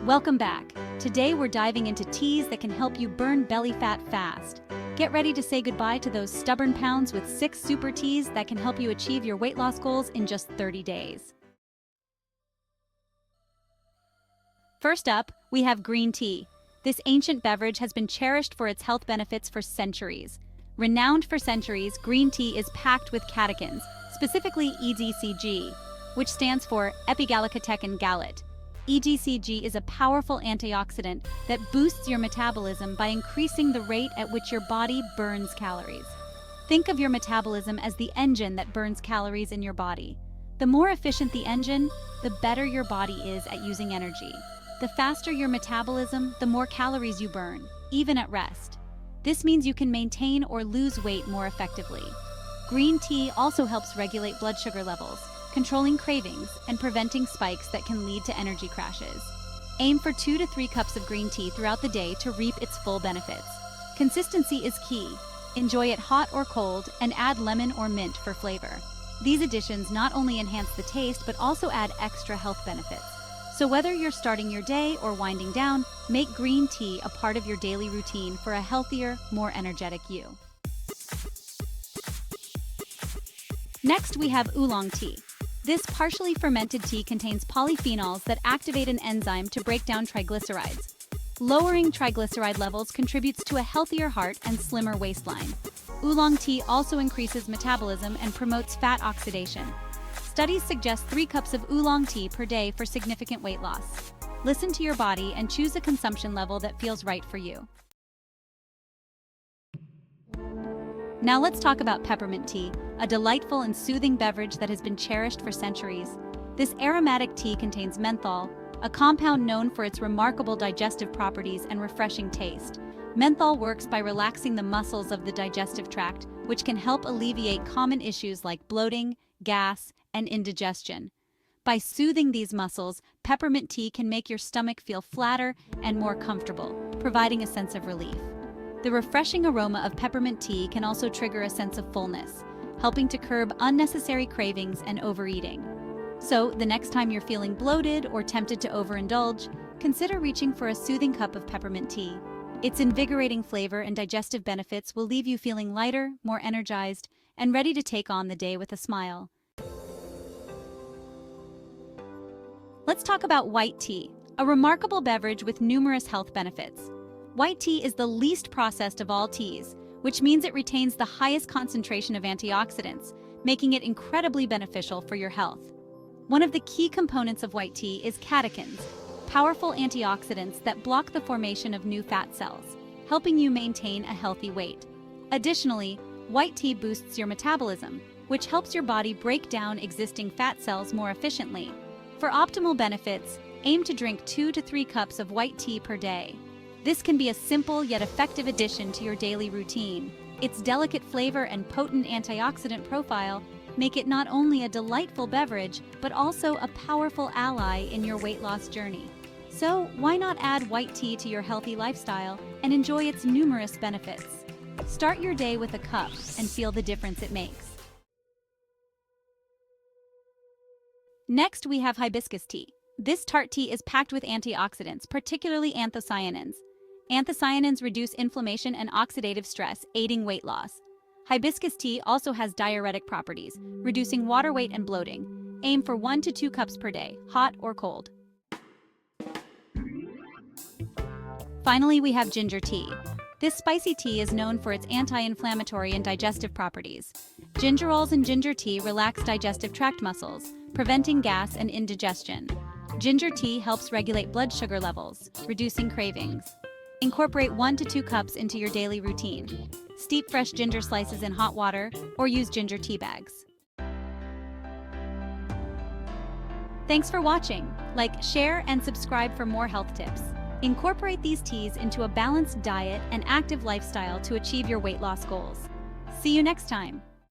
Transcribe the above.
Welcome back. Today we're diving into teas that can help you burn belly fat fast. Get ready to say goodbye to those stubborn pounds with 6 super teas that can help you achieve your weight loss goals in just 30 days. First up, we have green tea. This ancient beverage has been cherished for its health benefits for centuries. Renowned for centuries, green tea is packed with catechins, specifically EGCG, which stands for epigallocatechin gallate. EGCG is a powerful antioxidant that boosts your metabolism by increasing the rate at which your body burns calories. Think of your metabolism as the engine that burns calories in your body. The more efficient the engine, the better your body is at using energy. The faster your metabolism, the more calories you burn, even at rest. This means you can maintain or lose weight more effectively. Green tea also helps regulate blood sugar levels, controlling cravings and preventing spikes that can lead to energy crashes. Aim for 2 to 3 cups of green tea throughout the day to reap its full benefits. Consistency is key. Enjoy it hot or cold and add lemon or mint for flavor. These additions not only enhance the taste but also add extra health benefits. So whether you're starting your day or winding down, make green tea a part of your daily routine for a healthier, more energetic you. Next, we have Oolong Tea. This partially fermented tea contains polyphenols that activate an enzyme to break down triglycerides. Lowering triglyceride levels contributes to a healthier heart and slimmer waistline. Oolong tea also increases metabolism and promotes fat oxidation. Studies suggest 3 cups of oolong tea per day for significant weight loss. Listen to your body and choose a consumption level that feels right for you. Now let's talk about peppermint tea, a delightful and soothing beverage that has been cherished for centuries. This aromatic tea contains menthol, a compound known for its remarkable digestive properties and refreshing taste. Menthol works by relaxing the muscles of the digestive tract, which can help alleviate common issues like bloating, gas, and indigestion. By soothing these muscles, peppermint tea can make your stomach feel flatter and more comfortable, providing a sense of relief. The refreshing aroma of peppermint tea can also trigger a sense of fullness, helping to curb unnecessary cravings and overeating. So, the next time you're feeling bloated or tempted to overindulge, consider reaching for a soothing cup of peppermint tea. Its invigorating flavor and digestive benefits will leave you feeling lighter, more energized, and ready to take on the day with a smile. Let's talk about white tea, a remarkable beverage with numerous health benefits. White tea is the least processed of all teas, which means it retains the highest concentration of antioxidants, making it incredibly beneficial for your health. One of the key components of white tea is catechins, powerful antioxidants that block the formation of new fat cells, helping you maintain a healthy weight. Additionally, white tea boosts your metabolism, which helps your body break down existing fat cells more efficiently. For optimal benefits, aim to drink 2 to 3 cups of white tea per day. This can be a simple yet effective addition to your daily routine. Its delicate flavor and potent antioxidant profile make it not only a delightful beverage, but also a powerful ally in your weight loss journey. So, why not add white tea to your healthy lifestyle and enjoy its numerous benefits? Start your day with a cup and feel the difference it makes. Next, we have hibiscus tea. This tart tea is packed with antioxidants, particularly anthocyanins. Anthocyanins reduce inflammation and oxidative stress, aiding weight loss. Hibiscus tea also has diuretic properties, reducing water weight and bloating. Aim for 1 to 2 cups per day, hot or cold. Finally, we have ginger tea. This spicy tea is known for its anti-inflammatory and digestive properties. Gingerols and ginger tea relax digestive tract muscles, preventing gas and indigestion. Ginger tea helps regulate blood sugar levels, reducing cravings. Incorporate 1 to 2 cups into your daily routine. Steep fresh ginger slices in hot water or use ginger tea bags. Thanks for watching. Like, share, and subscribe for more health tips. Incorporate these teas into a balanced diet and active lifestyle to achieve your weight loss goals. See you next time.